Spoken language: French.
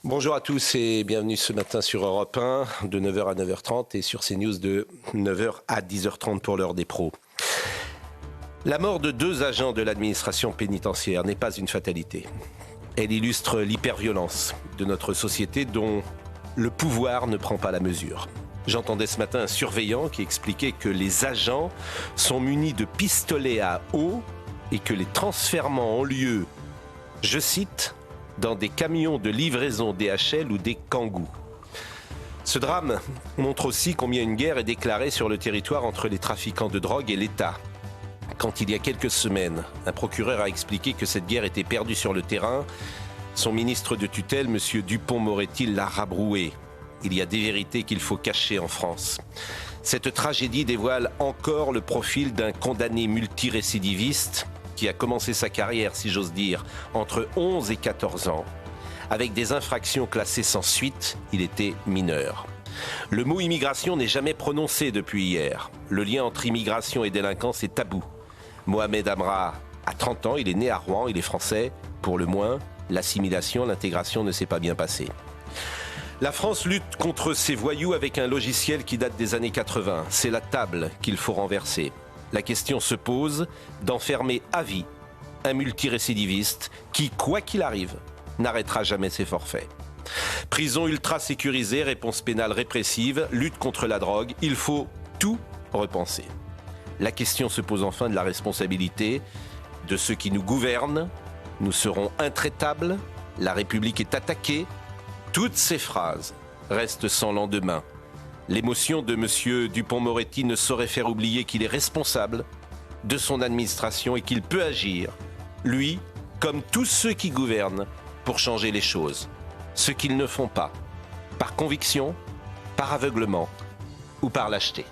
Bonjour à tous et bienvenue ce matin sur Europe 1 de 9h à 9h30 et sur CNews de 9h à 10h30 pour l'heure des pros. La mort de 2 agents de l'administration pénitentiaire n'est pas une fatalité. Elle illustre l'hyperviolence de notre société dont le pouvoir ne prend pas la mesure. J'entendais ce matin un surveillant qui expliquait que les agents sont munis de pistolets à eau et que les transfèrements ont lieu, je cite, dans des camions de livraison DHL ou des Kangoo. Ce drame montre aussi combien une guerre est déclarée sur le territoire entre les trafiquants de drogue et l'État. Quand il y a quelques semaines, un procureur a expliqué que cette guerre était perdue sur le terrain, son ministre de tutelle, M. Dupond-Moretti, l'a rabroué. Il y a des vérités qu'il faut cacher en France. Cette tragédie dévoile encore le profil d'un condamné multirécidiviste qui a commencé sa carrière, si j'ose dire, entre 11 et 14 ans. Avec des infractions classées sans suite, il était mineur. Le mot immigration n'est jamais prononcé depuis hier. Le lien entre immigration et délinquance est tabou. Mohamed Amra a 30 ans, il est né à Rouen, il est français. Pour le moins, l'assimilation, l'intégration ne s'est pas bien passée. La France lutte contre ces voyous avec un logiciel qui date des années 80. C'est la table qu'il faut renverser. La question se pose d'enfermer à vie un multirécidiviste qui, quoi qu'il arrive, n'arrêtera jamais ses forfaits. Prison ultra sécurisée, réponse pénale répressive, lutte contre la drogue, il faut tout repenser. La question se pose enfin de la responsabilité de ceux qui nous gouvernent. Nous serons intraitables, la République est attaquée. Toutes ces phrases restent sans lendemain. L'émotion de M. Dupond-Moretti ne saurait faire oublier qu'il est responsable de son administration et qu'il peut agir, lui, comme tous ceux qui gouvernent, pour changer les choses. Ce qu'ils ne font pas, par conviction, par aveuglement ou par lâcheté.